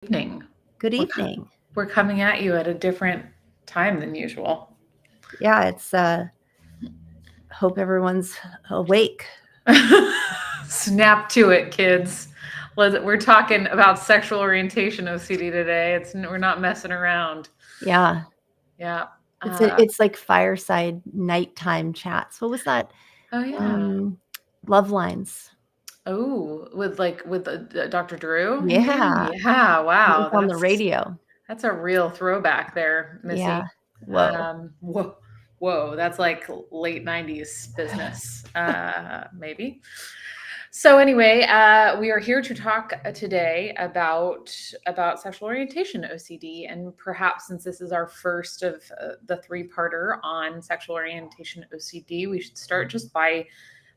Evening. Good We're evening. we're coming at you at a different time than usual. Yeah, it's hope everyone's awake. Snap to it, kids. We're talking about sexual orientation OCD today. We're not messing around. Yeah. Yeah. It's like fireside nighttime chats. What was that? Oh yeah. Love lines. Oh, with Dr. Drew. You mean? Yeah. Yeah. It was Wow. on the radio. That's a real throwback there, Missy. Yeah. Whoa. Whoa, whoa, that's like late 90s business, maybe. So anyway, we are here to talk today about sexual orientation OCD, and perhaps since this is our first of the three-parter on sexual orientation OCD, we should start just by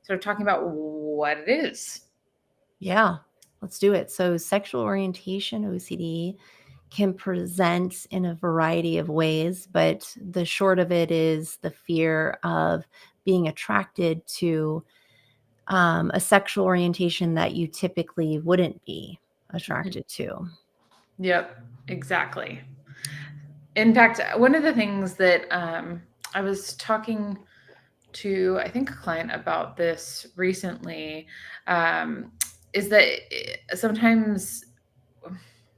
sort of talking about what it is. Yeah. Let's do it. So sexual orientation OCD can present in a variety of ways, but the short of it is the fear of being attracted to a sexual orientation that you typically wouldn't be attracted to. Yep, exactly. In fact, one of the things that I was talking to, I think, a client about this recently, is that sometimes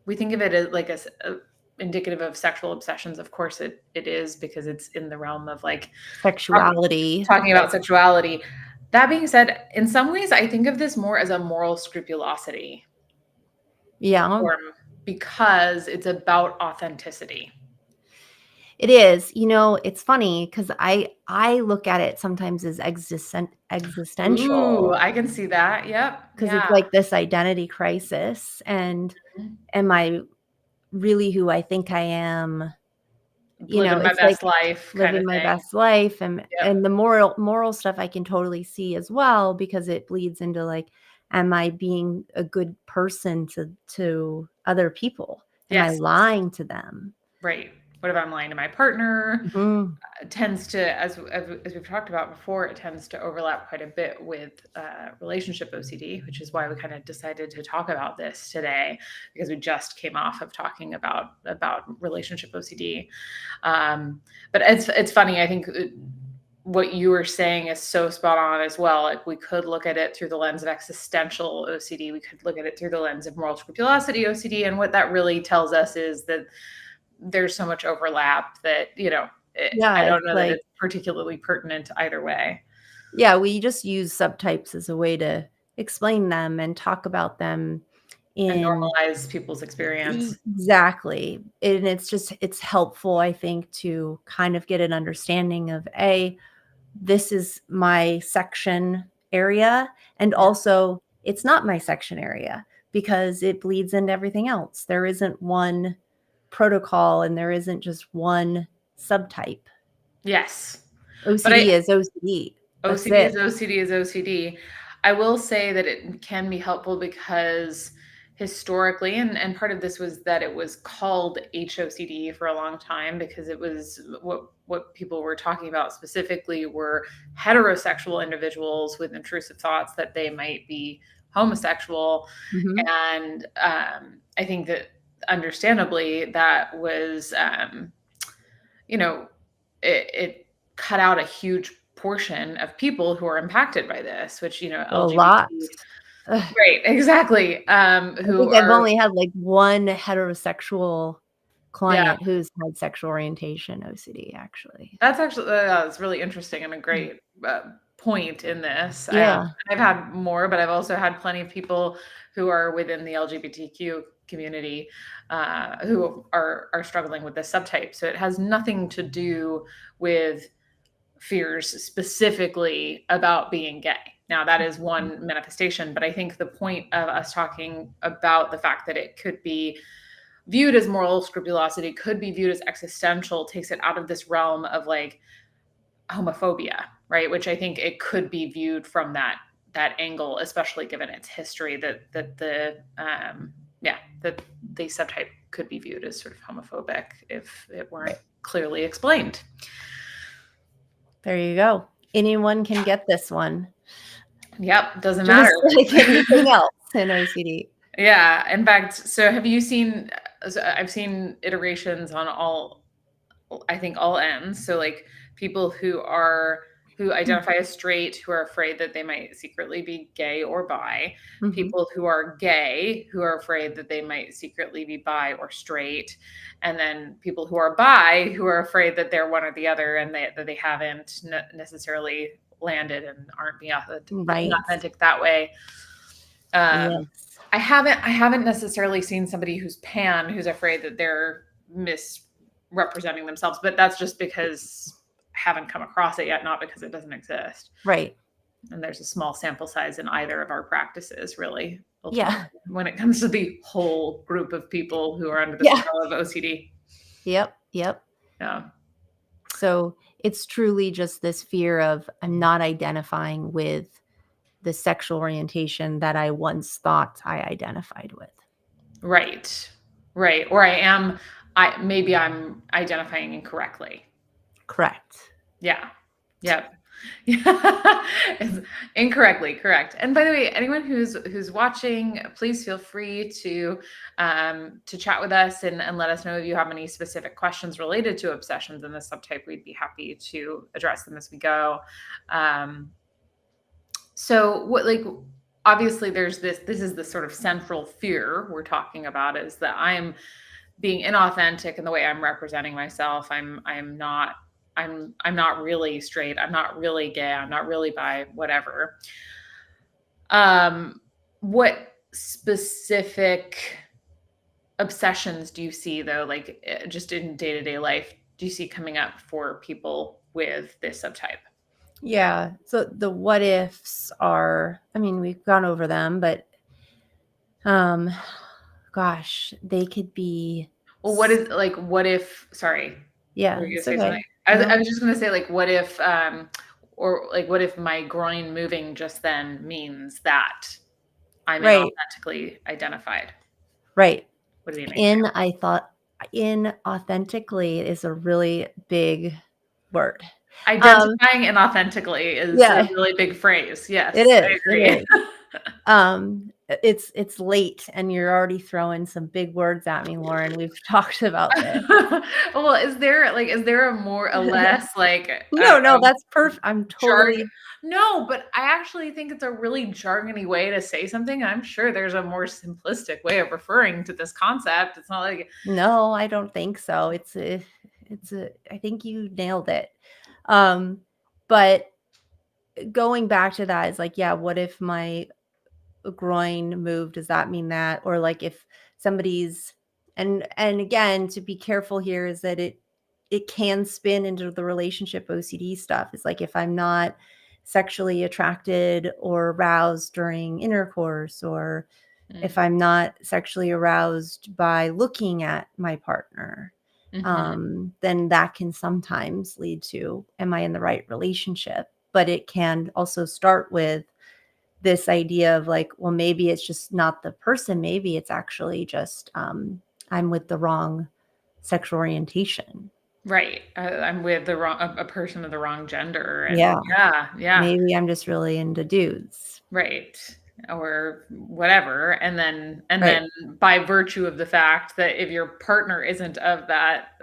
we think of it as like a indicative of sexual obsessions. Of course, it is, because it's in the realm of like Sexuality. talking about sexuality. That being said, in some ways, I think of this more as a moral scrupulosity Yeah, form, because it's about authenticity. it is. It's funny because I look at it sometimes as Ooh, existential, I can see that. Yep. because Yeah. it's like this identity crisis. And am I really who I think I am? Living my It's like best life kind of living my thing. best life, and Yep. the moral stuff I can totally see as well, because it bleeds into like, am I being a good person to other people? Am I Yes. lying to them? Right. What if I'm lying to my partner? Mhm. Tends to, as we've talked about before, it tends to overlap quite a bit with relationship OCD, which is why we kind of decided to talk about this today, because we just came off of talking about relationship OCD. But it's funny. I think what you were saying is so spot on as well. Like, we could look at it through the lens of existential OCD. We could look at it through the lens of moral scrupulosity OCD. And what that really tells us is that there's so much overlap that, Yeah, I don't it's know that like, it's particularly pertinent either way. yeah, we just use subtypes as a way to explain them and talk about them And in normalize people's experience. exactly. And it's helpful, I think, to kind of get an understanding of this is my section area, and Yeah. also it's not my section area, because it bleeds into everything else. There isn't one protocol and there isn't just one subtype. Yes. But OCD is OCD. That's OCD it. is OCD is OCD. I will say that it can be helpful because historically, and part of this was that it was called HOCD for a long time, because it was what people were talking about specifically were heterosexual individuals with intrusive thoughts that they might be homosexual. Mhm. And I think that understandably that was, it cut out a huge portion of people who are impacted by this, which, A lot. LGBT. Ugh. Right, exactly. I Who think I've are, only had, like, one heterosexual yeah, client who's had sexual orientation OCD, actually. that's actually, that's really interesting and a great point in this. Yeah. I've had more, but I've also had plenty of people who are within the LGBTQ community, who are struggling with this subtype. So it has nothing to do with fears specifically about being gay. Now, that is one manifestation, but I think the point of us talking about the fact that it could be viewed as moral scrupulosity, could be viewed as existential, takes it out of this realm of like homophobia, right? Which I think it could be viewed from that angle, especially given its history, that that the subtype could be viewed as sort of homophobic if it weren't clearly explained. There you go. Anyone can get this one, Yep, doesn't matter. just like anything else in OCD. Yeah. In fact, so have you seen, so I've seen iterations on I think all ends. So like people who identify as straight, who are afraid that they might secretly be gay or bi, Mhm. people who are gay, who are afraid that they might secretly be bi or straight, and then people who are bi, who are afraid that they're one or the other and that they haven't necessarily landed and aren't being Right. authentic that way. Um, Yes. I haven't necessarily seen somebody who's pan who's afraid that they're misrepresenting themselves, but that's just because I haven't come across it yet, not because it doesn't exist. Right. And there's a small sample size in either of our practices, really, ultimately, Yeah. when it comes to the whole group of people who are under this Yeah. umbrella of OCD. Yep. Yep. Yeah. So it's truly just this fear of I'm not identifying with the sexual orientation that I once thought I identified with. Right. Right. Or maybe I'm identifying incorrectly. Correct. Yeah. Yep. Yeah. Incorrectly, correct. And by the way, anyone who's watching, please feel free to chat with us and let us know if you have any specific questions related to obsessions in this subtype. We'd be happy to address them as we go. Um, so what like obviously there's this is the sort of central fear we're talking about, is that I'm being inauthentic in the way I'm representing myself. I'm not really straight. I'm not really gay. I'm not really bi, whatever. What specific obsessions do you see though, like just in day-to-day life, do you see coming up for people with this subtype? Yeah. So the what ifs are, I mean, we've gone over them, but um gosh, they could be Well, what if, sorry, were yeah, you gonna it's say something? okay. I No. was just gonna say, like, what if, or like, what if my groin moving just then means that I'm Right. inauthentically identified? Right. What do you think? In I thought inauthentically is a really big word. Um Identifying inauthentically is a yeah, really big phrase. it Yes, I is. It agree. is. It's late and you're already throwing some big words at me, Lauren. We've talked about this. Well, is there a less, like, I No, don't no, know, that's perfect. I'm jargon? totally No, but I actually think it's a really jargony way to say something. I'm sure there's a more simplistic way of referring to this concept. It's not like, no, I don't think so. It's a I think you nailed it. Um, but going back to that is like, yeah, what if my groin moved? Does that mean that? Or like if somebody's and again, to be careful here is that it can spin into the relationship OCD stuff. It's like if I'm not sexually attracted or aroused during intercourse, or if I'm not sexually aroused by looking at my partner, mhm. then that can sometimes lead to, am I in the right relationship? But it can also start with this idea of like, well, maybe it's just not the person. Maybe it's actually just I'm with the wrong sexual orientation. Right. I'm with a person of the wrong gender, and Yeah. yeah, yeah. Maybe I'm just really into dudes. Right. Or whatever. And Right. then by virtue of the fact that if your partner isn't of that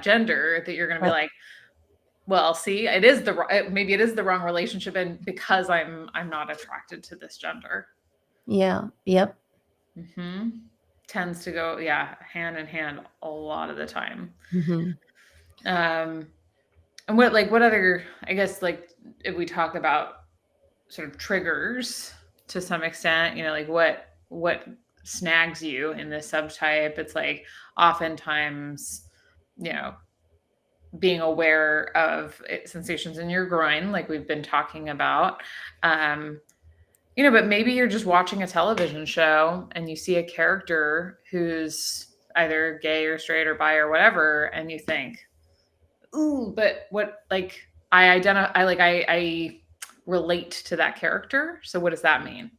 gender, that you're going to be Right. like, well, see, maybe it is the wrong relationship, and because I'm not attracted to this gender. Yeah. Yep. Mhm. Tends to go, yeah, hand in hand a lot of the time. Hmm. Um and what other, I guess, like, if we talk about sort of triggers to some extent, like what snags you in this subtype, it's like oftentimes, you know being aware of sensations in your groin, like we've been talking about. um but maybe you're just watching a television show and you see a character who's either gay or straight or bi or whatever, and you think, ooh, but what, like, I relate to that character. So what does that mean?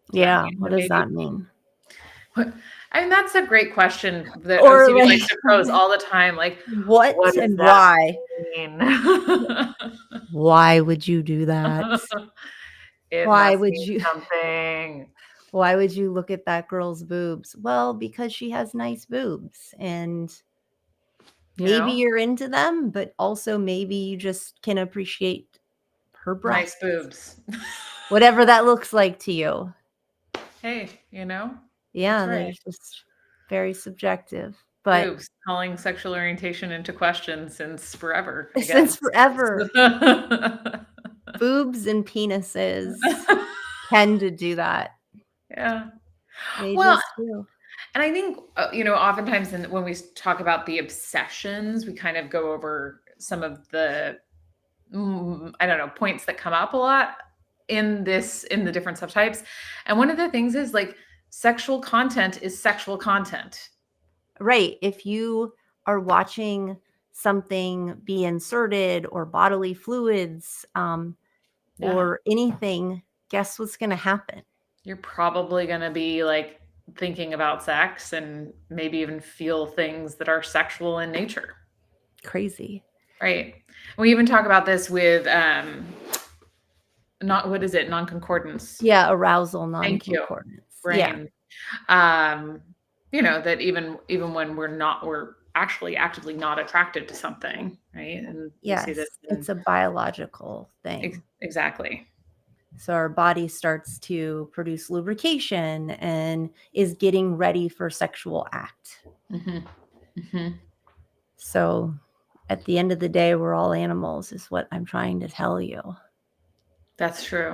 Does that Yeah. mean What that does maybe that mean? what, I mean, that's a great question that Or OCD like, likes to pose all the time. Like, what what does and that why? mean? Why would you do that? It Why must would mean you? something. Why would you look at that girl's boobs? Well, because she has nice boobs, and You maybe know, you're into them, but also maybe you just can appreciate her nice breasts, boobs. whatever that looks like to you. Hey, that's Yeah, right. there's just very subjective, but Boobs, calling sexual orientation into question since forever, I since guess. forever, boobs and penises tend to do that. Yeah. They Well, just do. and I think, oftentimes when we talk about the obsessions, we kind of go over some of the, I don't know, points that come up a lot in the different subtypes. And one of the things is like sexual content is sexual content. Right. If you are watching something be inserted or bodily fluids, Yeah. or anything, guess what's going to happen? You're probably going to be like thinking about sex and maybe even feel things that are sexual in nature. Crazy. Right. We even talk about this with not what is it? Non-concordance. Yeah, arousal Thank you. non-concordance. Yeah. Brain. That even when we're actually actively not attracted to something, right? And we see this Yes, it's a biological thing. exactly. So our body starts to produce lubrication and is getting ready for sexual act. Hmm. Hmm. So at the end of the day, we're all animals, is what I'm trying to tell you. That's true.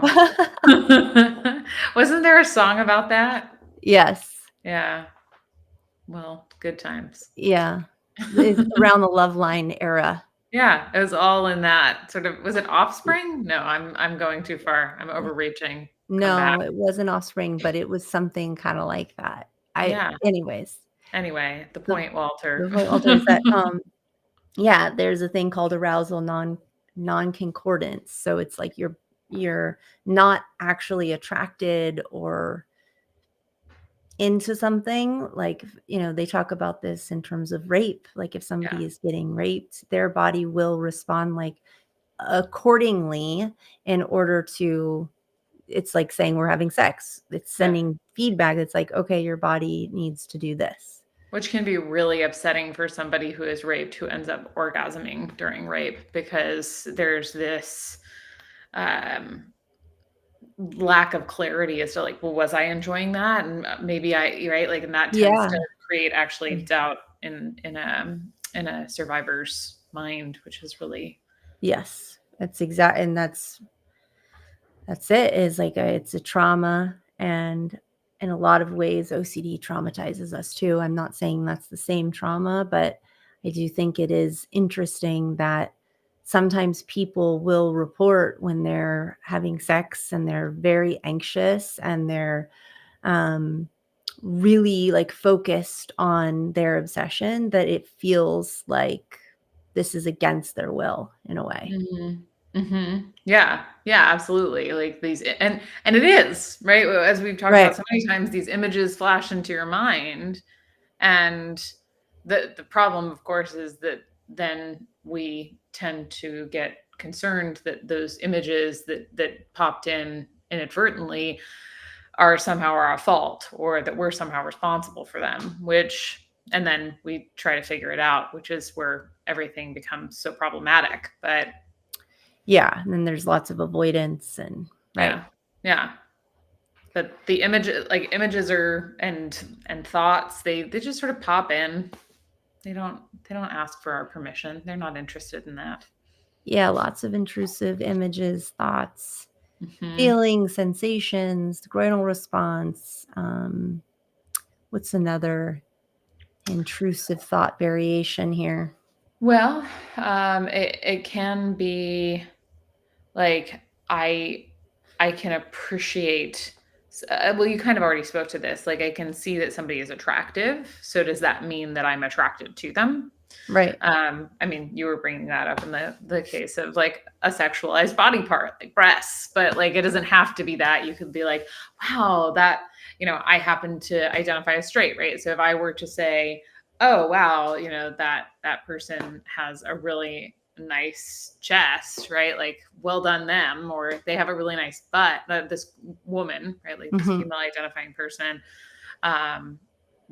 Wasn't there a song about that? Yes. Yeah. Well, good times. Yeah. It's around the Love Line era. Yeah, it was all in that sort of, was it Offspring? No, I'm going too far. I'm overreaching. Come back. No, it wasn't Offspring, but it was something kind of like that. Yeah. Anyways, Anyway, the the point, Walter. the point, Walter, is that yeah, there's a thing called arousal non-concordance. So it's like you're not actually attracted or into something. Like, they talk about this in terms of rape. Like if Yeah, somebody is getting raped, their body will respond like accordingly in order to, it's like saying we're having sex. It's yeah. sending feedback. It's like, okay, your body needs to do this. Which can be really upsetting for somebody who is raped who ends up orgasming during rape because there's this um, lack of clarity as to like, well, was I enjoying that? And maybe right, like, and that tends Yeah. to create actually doubt in a survivor's mind, which is really, Yes. That's exact. And that's it, is like it's a trauma. And in a lot of ways, OCD traumatizes us too. I'm not saying that's the same trauma, but I do think it is interesting that sometimes people will report when they're having sex and they're very anxious and they're um, really like focused on their obsession, that it feels like this is against their will in a way. mhm, mhm. Yeah, yeah, absolutely. Like these, and it is, right? As we've talked about Right. so many times, these images flash into your mind, and the problem, of course, is that then we tend to get concerned that those images that popped in inadvertently are somehow our fault, or that we're somehow responsible for them, and then we try to figure it out, which is where everything becomes so problematic. But Yeah. And then there's lots of avoidance and right. yeah, yeah. But the images are, and thoughts, they just sort of pop in. They don't ask for our permission. They're not interested in that. Yeah. Lots of intrusive images, thoughts, Hmm. feelings, sensations, groinal response. What's another intrusive thought variation here? Well, it can be like, I I can appreciate. Well, you kind of already spoke to this. Like, I can see that somebody is attractive. So does that mean that I'm attracted to them? Right. I mean, you were bringing that up in the case of like a sexualized body part, like breasts, but like it doesn't have to be that. You could be like, wow, that, I happen to identify as straight, right? So if I were to say, oh wow, that person has a really nice chest, right? Like, well done them, or they have a really nice butt. This woman, right? Like this female identifying person, and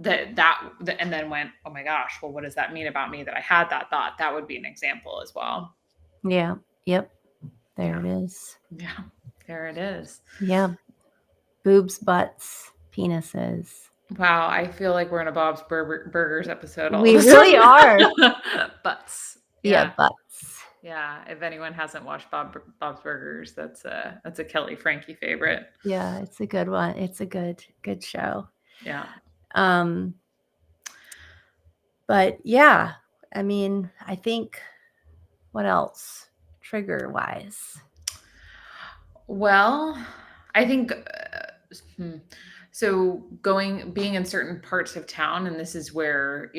then went, oh my gosh, well, what does that mean about me that I had that thought? That would be an example as well. Yeah. Yep. There it is. Yeah. There it is. Yeah. Boobs, butts, penises. Wow. I feel like we're in a Bob's Burgers episode. We really are. Butts. Yeah. Butts. Yeah. If anyone hasn't watched Bob's Burgers, that's a Kelley Franke favorite. Yeah. It's a good one. It's a good show. Yeah. But yeah, I mean, I think what else trigger wise? Well, I think so being in certain parts of town, and this is where,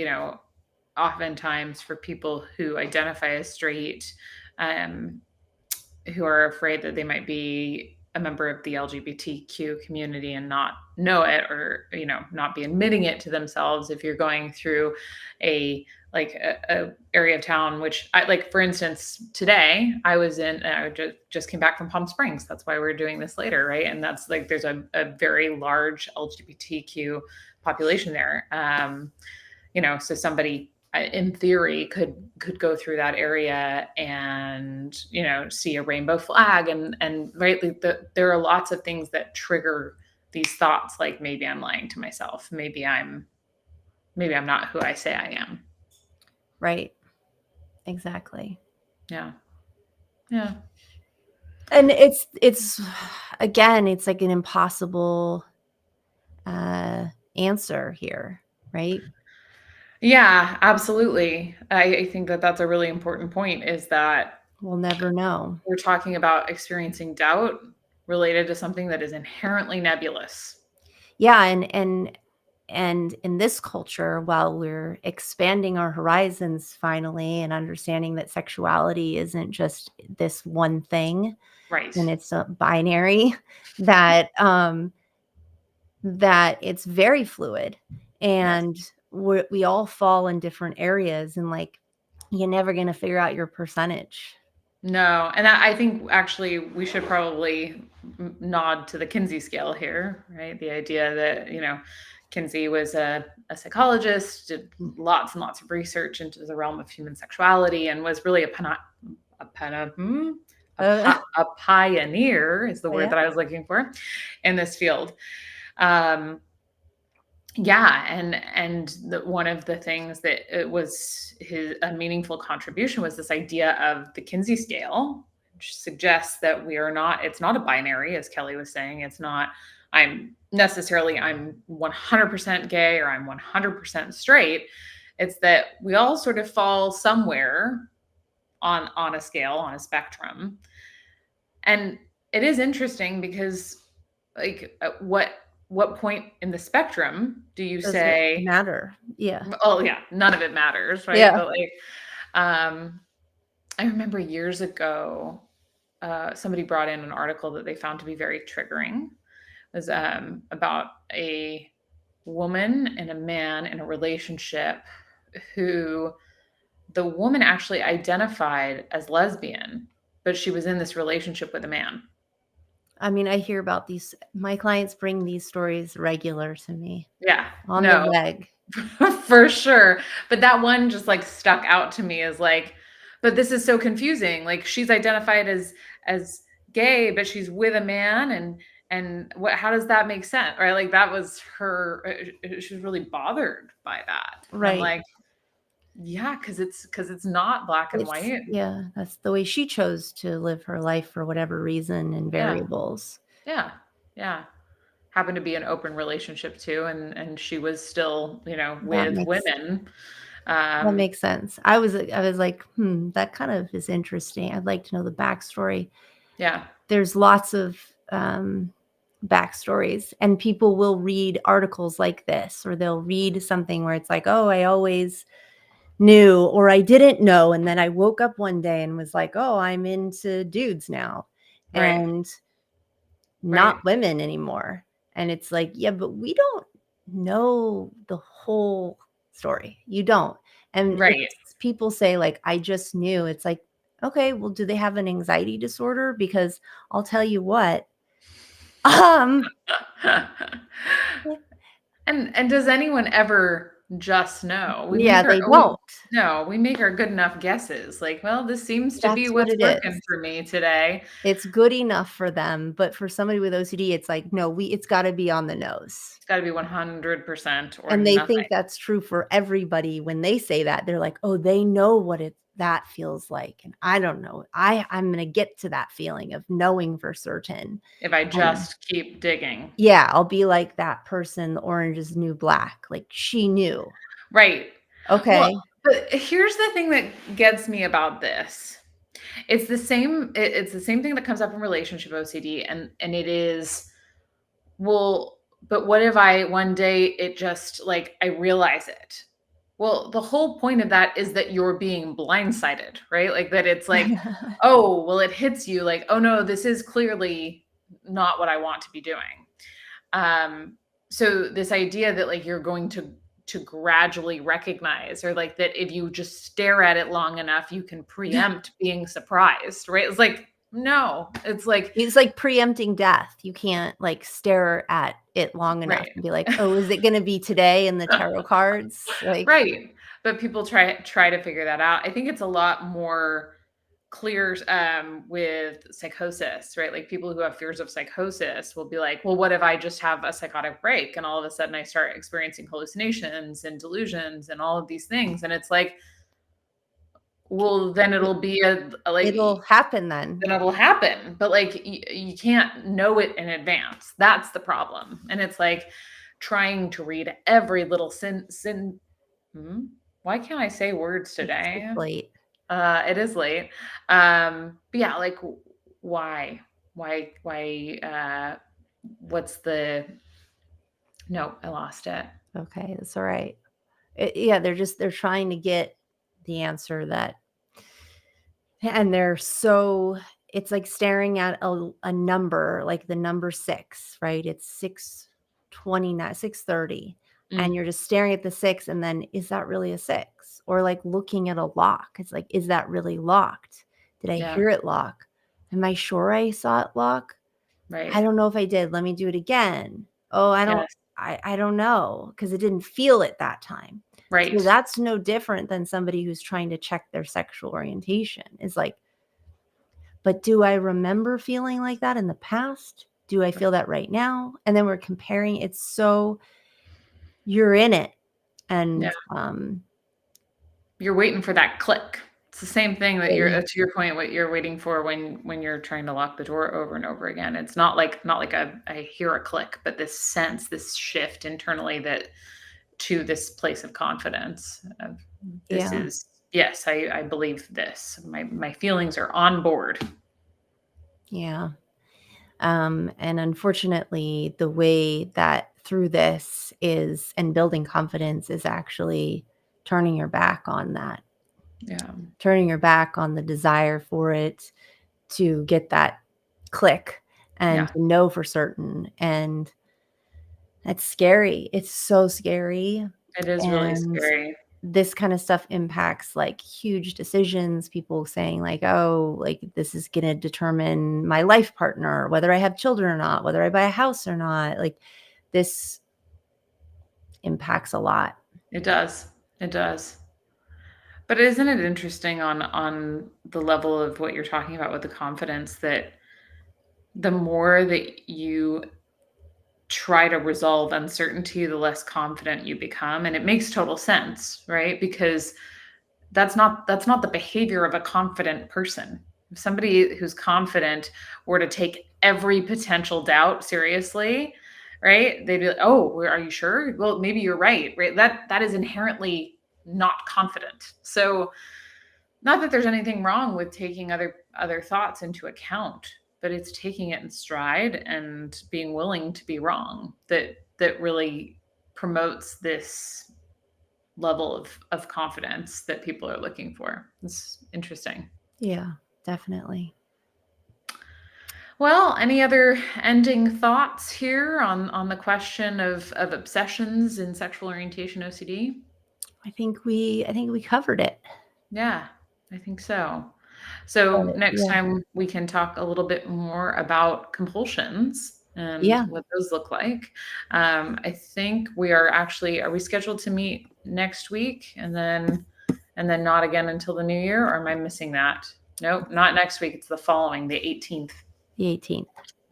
oftentimes for people who identify as straight, who are afraid that they might be a member of the LGBTQ community and not know it, or, not be admitting it to themselves. If you're going through a area of town, which I like, for instance, today I just came back from Palm Springs. That's why we're doing this later. Right. And that's like, there's a very large LGBTQ population there. So somebody in theory could go through that area and, see a rainbow flag and right. There are lots of things that trigger these thoughts. Like, maybe I'm lying to myself. Maybe I'm not who I say I am. Right. Exactly. Yeah. Yeah. And it's again, it's like an impossible answer here, right? Yeah, absolutely. I think that that's a really important point, is that we'll never know. We're talking about experiencing doubt related to something that is inherently nebulous. Yeah. And in this culture, while we're expanding our horizons finally and understanding that sexuality isn't just this one thing, right? And it's a binary, that it's very fluid, and yes, we all fall in different areas, and like, you're never going to figure out your percentage. No. And I think actually we should probably nod to the Kinsey scale here, right? The idea that, Kinsey was a psychologist, did lots and lots of research into the realm of human sexuality, and was really a pioneer is the word that I was looking for in this field. And one of the things that it was a meaningful contribution was this idea of the Kinsey scale, which suggests that it's not a binary, as Kelley was saying. It's not, I'm 100% gay or I'm 100% straight. It's that we all sort of fall somewhere on a scale, on a spectrum. And it is interesting because, like, at what point in the spectrum do you say matter? Yeah. Oh yeah, none of it matters, right? Yeah. But like, I remember years ago, somebody brought in an article that they found to be very triggering. It was about a woman and a man in a relationship who the woman actually identified as lesbian, but she was in this relationship with a man. I mean, I hear about these. My clients bring these stories regular to me. Yeah. On the reg. For sure. But that one just like stuck out to me as like, but this is so confusing. Like, she's identified as gay, but she's with a man, and how does that make sense? Right? Like, that was her, she was really bothered by that. Right. I'm like, yeah, because it's not black and white. Yeah, that's the way she chose to live her life for whatever reason and variables. Yeah. Happened to be an open relationship too, and she was still, with women. That makes sense. I was like, that kind of is interesting. I'd like to know the backstory. Yeah. There's lots of backstories, and people will read articles like this, or they'll read something where it's like, oh, I always knew, or I didn't know, and then I woke up one day and was like, oh, I'm into dudes now, and not women anymore. And it's like, yeah, but we don't know the whole story. You don't. And people say like, I just knew. It's like, Okay, well, do they have an anxiety disorder? Because I'll tell you what, um, And does anyone ever just know? We yeah, make our they we don't. no, we make our good enough guesses. Like, well, this seems to be That's what what's it working is. for me today. It's good enough for them, but for somebody with OCD, it's like, no, it's gotta be on the nose. It's got to be 100% or And they nothing. think that's true for everybody. When they say that, they're like, "Oh, they know what that feels like." And I don't know. I'm gonna get to that feeling of knowing for certain. If I And just keep digging. yeah, I'll be like that person, the orange is new black. Like, she knew. Right. Well, Okay. but here's the thing that gets me about this. It's the same thing that comes up in relationship OCD, and it is, well, but what if I one day it just like I realize it? Well, the whole point of that is that you're being blindsided, right? Like that it's like, oh, well, it hits you like, oh no, this is clearly not what I want to be doing. Um, so this idea that like you're going to gradually recognize, or like that if you just stare at it long enough, you can preempt being surprised, right? It's like, no, it's like, It's like preempting death. You can't, like, stare at it long enough right. and be like, "Oh, is it gonna be today in the tarot cards?" Like, Right. But people try to figure that out. I think it's a lot more clear with psychosis, right? Like people who have fears of psychosis will be like, well, what if I just have a psychotic break and all of a sudden I start experiencing hallucinations and delusions and all of these things? And it's like, well, then it'll be like, it'll happen then. then it'll happen. But like, you can't know it in advance. That's the problem. And it's like trying to read every little sin. Hmm? Why can't I say words It's today? late. It is late. But yeah, like why? What's the no, I lost it. Okay, that's alright. Yeah, they're trying to get the answer that, and they're so, it's like staring at a number, like the number 6, right? It's 6:29, 6:30, and Mm, you're just staring at the 6, and then, is that really a 6? Or like looking at a lock. It's like, is that really locked? Did I yeah, hear it lock? Am I sure I saw it lock? I right. don't know if I did. Let me do it again. Oh, Yes, I don't know, because it didn't feel it that time. So right. that's no different than somebody who's trying to check their sexual orientation. It's like, but do I remember feeling like that in the past? Do I feel Right. that right now? And then we're comparing. It's so, you're in it. Yeah. And You're waiting for that click. It's the same thing that you're they, to your point, what you're waiting for when you're trying to lock the door over and over again. It's not like I hear a click, but this sense, this shift internally that to this place of confidence of this yeah, is yes, I believe this. My feelings are on board. yeah. And unfortunately, the way that through this is, and building confidence, is actually turning your back on that, Yeah. turning your back on the desire for it to get that click and Yeah. to know for certain. And that's scary. It's so scary. It is really And scary. this kind of stuff impacts like huge decisions. People saying like, oh, like this is going to determine my life partner, whether I have children or not, whether I buy a house or not. Like, this impacts a lot. It does. It does. But isn't it interesting on the level of what you're talking about with the confidence that the more that you try to resolve uncertainty, the less confident you become. And it makes total sense, right? Because that's not the behavior of a confident person. If somebody who's confident were to take every potential doubt seriously, right? They'd be like, "Oh, are you sure? Well, maybe you're right." Right? That is inherently not confident. So, not that there's anything wrong with taking other thoughts into account, but it's taking it in stride and being willing to be wrong that really promotes this level of confidence that people are looking for. It's interesting. Yeah, definitely. Well, any other ending thoughts here on the question of obsessions in sexual orientation OCD? I think we covered it. Yeah, I think so. So But next yeah. time we can talk a little bit more about compulsions and Yeah. what those look like. I think are we scheduled to meet next week and then not again until the new year, or am I missing that? Nope, not next week. It's the following, the 18th. The 18th.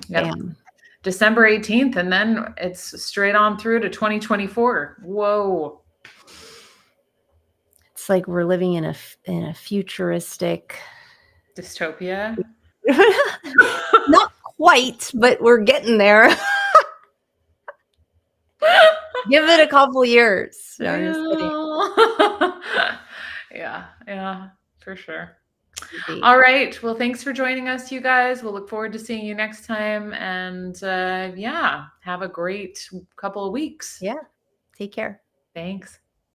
Yep. Bam. December 18th, and then it's straight on through to 2024. Whoa. It's like we're living in a futuristic Dystopia. not quite, but we're getting there. Give it a couple years. No, I'm just kidding. Yeah, for sure. Easy. All right. Well, thanks for joining us, you guys. We'll look forward to seeing you next time. And yeah, have a great couple of weeks. Yeah. Take care. Thanks.